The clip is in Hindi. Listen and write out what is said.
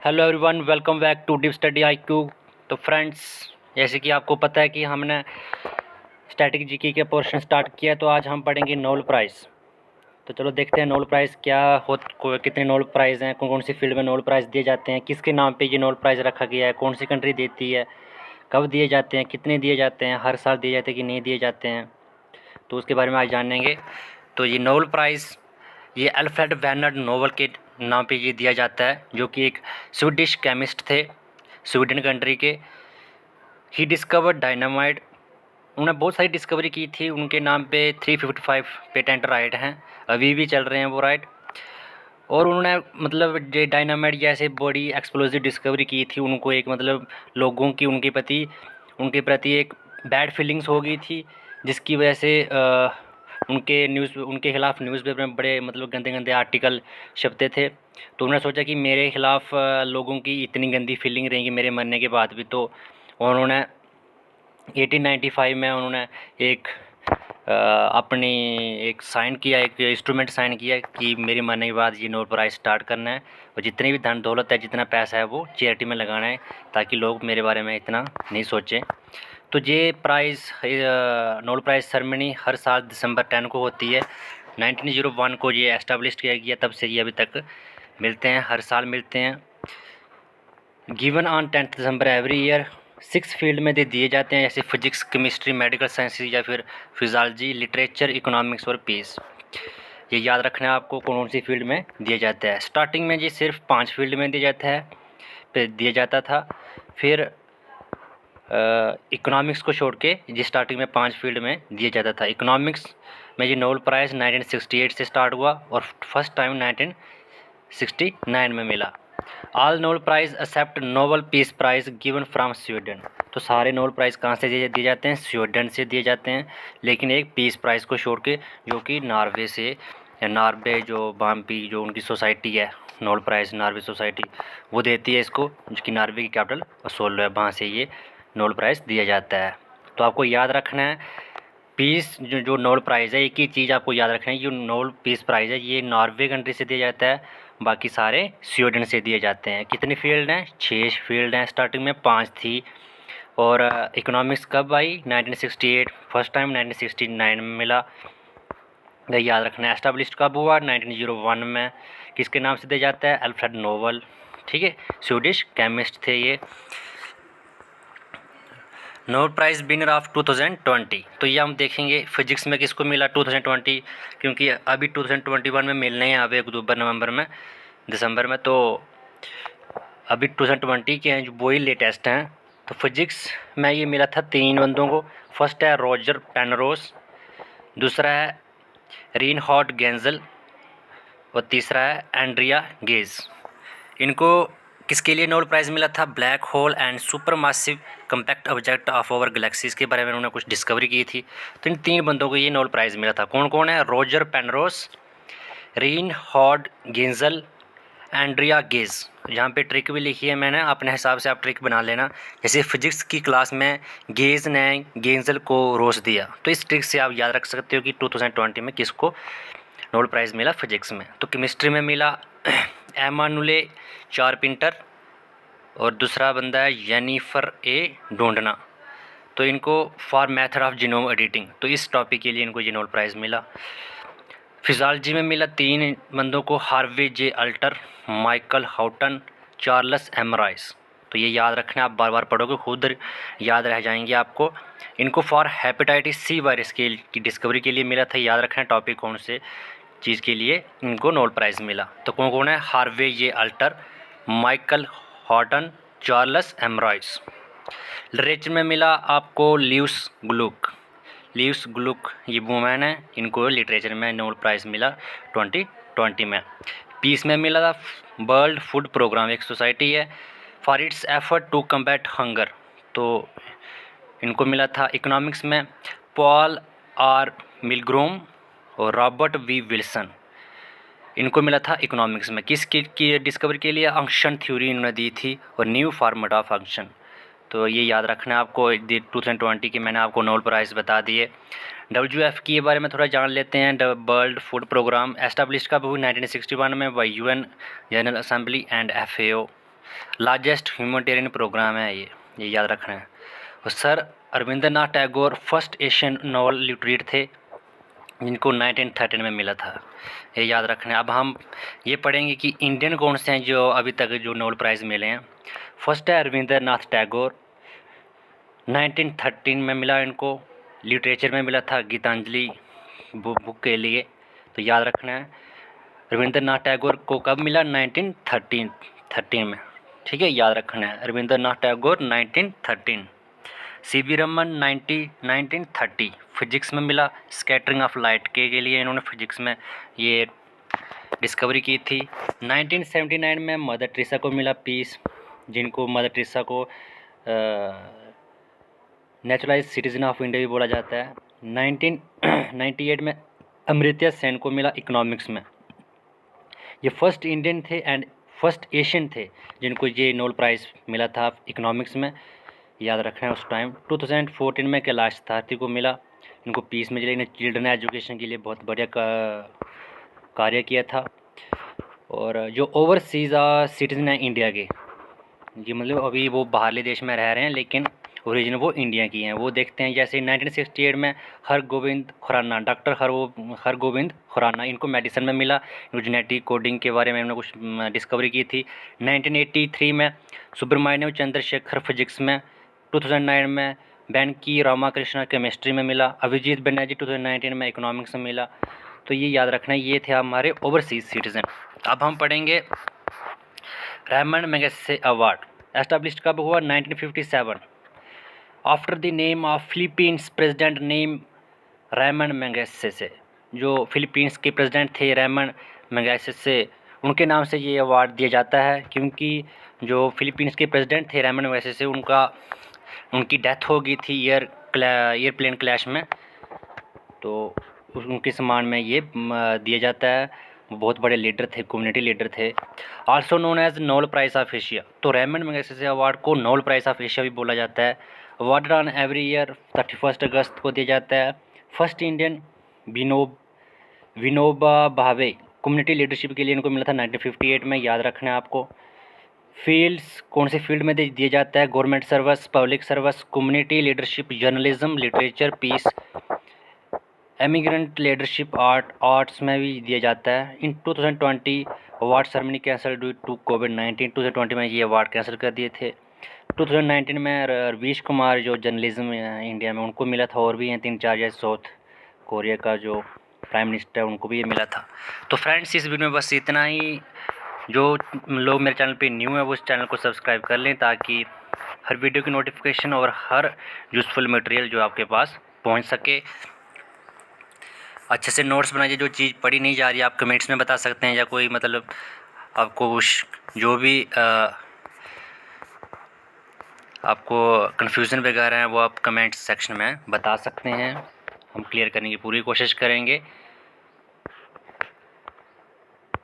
Hello everyone, welcome back to Deep Study IQ. तो फ्रेंड्स, जैसे कि आपको पता है कि हमने स्टैटिक जीके के पोर्शन स्टार्ट किया है, तो आज हम पढ़ेंगे नोबेल प्राइज़। तो चलो देखते हैं नोबेल प्राइज़ क्या कितने नोबेल प्राइज़ हैं, कौन कौन सी फील्ड में नोबेल प्राइज़ दिए जाते हैं, किसके नाम पे ये नोबेल प्राइज़ रखा गया है, कौन सी कंट्री देती है, कब दिए जाते हैं, कितने दिए जाते हैं, हर साल दिए जाते हैं कि नहीं दिए जाते हैं, तो उसके बारे में आज जानेंगे। तो ये नोबेल प्राइज़ ये अल्फ्रेड बर्नार्ड नोबेल के नाम पे ये दिया जाता है, जो कि एक स्वीडिश केमिस्ट थे, स्वीडन कंट्री के। He discovered dynamite. उन्होंने बहुत सारी डिस्कवरी की थी, उनके नाम पे 355 पेटेंट राइट हैं, अभी भी चल रहे हैं वो राइट। और उन्होंने मतलब जो डायनामाइट जैसे बड़ी एक्सप्लोसिव डिस्कवरी की थी, उनको एक मतलब लोगों की उनके प्रति एक बैड फीलिंग्स हो गई थी, जिसकी वजह से उनके खिलाफ न्यूज़पेपर में बड़े मतलब गंदे गंदे आर्टिकल छपते थे। तो उन्होंने सोचा कि मेरे खिलाफ लोगों की इतनी गंदी फीलिंग रहेंगी मेरे मरने के बाद भी, तो उन्होंने 1895 में उन्होंने एक अपनी एक साइन किया, एक इंस्ट्रूमेंट साइन किया कि मेरे मरने के बाद ये नोबेल प्राइज़ स्टार्ट करना है, और जितनी भी धन दौलत है, जितना पैसा है, वो चैरिटी में लगाना है, ताकि लोग मेरे बारे में इतना नहीं सोचें। तो ये प्राइज़ नोबेल प्राइज़ सेरेमनी हर साल दिसंबर 10 को होती है। 1901 को ये एस्टेब्लिश किया गया, तब से ये अभी तक मिलते हैं, हर साल मिलते हैं। Given on 10 December every year. 6 field में दिए जाते हैं, जैसे फिजिक्स, केमिस्ट्री, मेडिकल साइंसेज या फिर फिजियोलॉजी, लिटरेचर, इकोनॉमिक्स और पीस। ये याद रखना है आपको कौन सी फील्ड में दिया जाता है। स्टार्टिंग में जी सिर्फ 5 फील्ड में दिया जाता है, फिर दिया जाता था। फिर इकोनॉमिक्स को छोड़ के जी स्टार्टिंग में 5 फील्ड में दिया जाता था। इकोनॉमिक्स में जी नोबेल प्राइज़ 1968 से स्टार्ट हुआ और फर्स्ट टाइम 1969 में मिला। All Nobel prize except Nobel peace prize given from Sweden. तो सारे नोबेल प्राइज़ कहाँ से दिए जाते हैं? स्वीडन से दिए जाते हैं, लेकिन एक पीस प्राइज़ को छोड़ के, जो कि नॉर्वे से, या नॉर्वे जो बाम्पी जो उनकी सोसाइटी है, नोबेल प्राइज़ नॉर्वे सोसाइटी वो देती है इसको, जो कि नॉर्वे की कैपिटल ओस्लो है, वहाँ से ये नोबेल प्राइज़ दिया जाता है। तो आपको याद रखना है पीस जो नोबेल प्राइज़ है, एक ही चीज़ आपको याद रखना है, जो नोबेल पीस प्राइज़ है ये नॉर्वे कंट्री से दिया जाता है, बाकी सारे स्वीडन से दिए जाते हैं। कितनी फील्ड हैं? 6 फील्ड हैं, स्टार्टिंग में 5 थी। और इकोनॉमिक्स कब आई? 1968, फर्स्ट टाइम 1969 में मिला, ये याद रखना है। एस्टाब्लिश्ड कब हुआ? 1901 में। किसके नाम से दिया जाता है? अल्फ्रेड नोबेल, ठीक है, स्वीडिश केमिस्ट थे ये। नोबेल प्राइज़ विनर ऑफ 2020, तो ये हम देखेंगे फिजिक्स में किसको मिला 2020, क्योंकि अभी 2021 में मिलने हैं, अभी अक्टूबर नवंबर में दिसंबर में, तो अभी 2020 के हैं जो वही लेटेस्ट हैं। तो फिजिक्स में ये मिला था 3 बंदों को। फर्स्ट है रॉजर पेनरोस, दूसरा है रीनहार्ड गेंजल और तीसरा है एंड्रिया गेज। इनको किसके लिए नोबेल प्राइज़ मिला था? Black hole and super massive compact object of over galaxies के बारे में उन्होंने कुछ डिस्कवरी की थी। तो इन 3 बंदों को ये नोबेल प्राइज़ मिला था। कौन कौन है? Roger Penrose, Reinhard Genzel, Andrea Ghez. यहाँ पे ट्रिक भी लिखी है मैंने, अपने हिसाब से आप ट्रिक बना लेना। जैसे फिजिक्स की क्लास में गेज ने गेंजल को रोज दिया, तो इस ट्रिक से आप याद रख सकते हो कि 2020 में किसको नोबेल प्राइज़ मिला फिजिक्स में। तो केमिस्ट्री में मिला एमानुले चारपिंटर और दूसरा बंदा है जेनिफर ए ढूंढना। तो इनको for method of genome editing, तो इस टॉपिक के लिए इनको ये नोबेल प्राइज़ मिला। फिजियोलॉजी में मिला 3 बंदों को, Harvey J Alter, Michael Houghton, Charles M Rice. तो ये याद रखना, आप बार बार पढ़ोगे खुद याद रह जाएंगे आपको। इनको फॉर हेपेटाइटिस सी वायरस की डिस्कवरी के लिए मिला था। याद रखना टॉपिक कौन से चीज़ के लिए इनको नोबेल प्राइज़ मिला। तो कौन कौन है? Harvey J Alter, Michael Houghton, Charles M Rice. Literature में मिला आपको ल्यूइस ग्लुक ये वुमेन है, इनको लिटरेचर में नोबेल प्राइज़ मिला 2020 में। पीस में मिला था वर्ल्ड फूड प्रोग्राम, एक सोसाइटी है, for its effort to combat hunger. तो इनको मिला था इकोनॉमिक्स में पॉल आर मिलग्रोम और रॉबर्ट वी विल्सन। इनको मिला था इकोनॉमिक्स में। किस की डिस्कवरी के लिए? फंक्शन थ्योरी इन्होंने दी थी और न्यू फॉर्मेट ऑफ फंक्शन। तो ये याद रखना है आपको। 2020 की मैंने आपको नोबेल प्राइज़ बता दिए। WF के बारे में थोड़ा जान लेते हैं। वर्ल्ड फूड प्रोग्राम एस्टाब्लिश कब हुई? 1961 में by UN General Assembly and FAO। Largest humanitarian programme है ये याद रखना है। और sir Rabindranath Tagore first Asian Nobel laureate थे जिनको 1913 में मिला था, ये याद रखना है। अब हम ये पढ़ेंगे कि इंडियन कौन से हैं जो अभी तक जो नोबेल प्राइज़ मिले हैं। फर्स्ट है अरविंदरनाथ टैगोर, 1913 में मिला इनको। लिटरेचर में मिला था गीतांजलि बुक के लिए, तो याद रखना है। रविंद्रनाथ टैगोर को कब मिला? 1913 में, ठीक है, याद रखना है। रविंद्रनाथ टैगोर 1913। सीवी रमन 1930 फिजिक्स में मिला। स्कैटरिंग ऑफ लाइट के लिए इन्होंने फिजिक्स में ये डिस्कवरी की थी। 1979 में मदर टेरेसा को मिला पीस, जिनको मदर टेरेसा को नेचुरलाइज सिटीजन ऑफ इंडिया भी बोला जाता है। 1998 में अमर्त्य सेन को मिला इकोनॉमिक्स में। ये फर्स्ट इंडियन थे एंड फर्स्ट एशियन थे जिनको ये नोबेल प्राइज़ मिला था इकोनॉमिक्स में, याद रखना है उस टाइम। 2014 में कैलाश सत्यार्थी को मिला, इनको पीस में इन्हें चिल्ड्रन एजुकेशन के लिए बहुत बढ़िया कार्य किया था। और जो ओवरसीज़ सिटीजन हैं इंडिया के, ये मतलब अभी वो बाहरले देश में रह रहे हैं लेकिन ओरिजिन वो इंडिया की हैं, वो देखते हैं। जैसे 1968 में हरगोविंद खुराना, डॉक्टर हरगोविंद खुराना, इनको मेडिसिन में मिला। जेनेटिक कोडिंग के बारे में इन्होंने कुछ डिस्कवरी की थी। 1983 में सुब्रमण्यम चंद्रशेखर फिजिक्स में। 2009 में बैनकी रामाकृष्ण केमिस्ट्री में मिला। अभिजीत बनर्जी 2019 में इकोनॉमिक्स में मिला। तो ये याद रखना, ये थे हमारे ओवरसीज सिटीज़न। अब हम पढ़ेंगे रैमन मैगसेसे अवार्ड एस्टैब्लिश्ड कब हुआ? 1957। After the name of Philippines president name Ramon Magsaysay, जो फिलीपींस के प्रेसिडेंट थे रैमन मैगसेसे, उनके नाम से ये अवार्ड दिया जाता है। क्योंकि जो फिलीपींस के प्रेसिडेंट थे रैमन मैगसेसे, उनकी डेथ हो गई थी एयरप्लेन क्रैश में, तो उनके सम्मान में ये दिया जाता है। वो बहुत बड़े लीडर थे, कम्युनिटी लीडर थे। Also known as Nobel prize of Asia, तो रैमन मैगसेसे अवार्ड को नोबेल प्राइज़ ऑफ एशिया भी बोला जाता है। अवार्ड ऑन एवरी ईयर 31 अगस्त को दिया जाता है। First Indian Vinoba Bhave, community leadership के लिए इनको मिला था 1958 में, याद रखना है आपको। फील्ड्स कौन से फील्ड में दिया जाता है? Government service, public service, community leadership, journalism, literature, peace, emigrant leadership, arts में भी दिया जाता है। In 2020 award ceremony cancel due to कोविड-19, 2020 में ये अवार्ड कैंसिल कर दिए थे। 2019 में रवीश कुमार जो जर्नलिज्म इंडिया में, उनको मिला था। और भी हैं 3-4, जैसे साउथ कोरिया का जो प्राइम मिनिस्टर है उनको भी ये मिला था। तो फ्रेंड्स इस वीडियो में बस इतना ही। जो लोग मेरे चैनल पे न्यू है वो इस चैनल को सब्सक्राइब कर लें ताकि हर वीडियो की नोटिफिकेशन और हर यूज़फुल मटेरियल जो आपके पास पहुंच सके। अच्छे से नोट्स बनाइए, जो चीज़ पढ़ी नहीं जा रही आप कमेंट्स में बता सकते हैं, या कोई मतलब आपको जो भी आपको कन्फ्यूज़न वगैरह है वो आप कमेंट सेक्शन में बता सकते हैं, हम क्लियर करने की पूरी कोशिश करेंगे।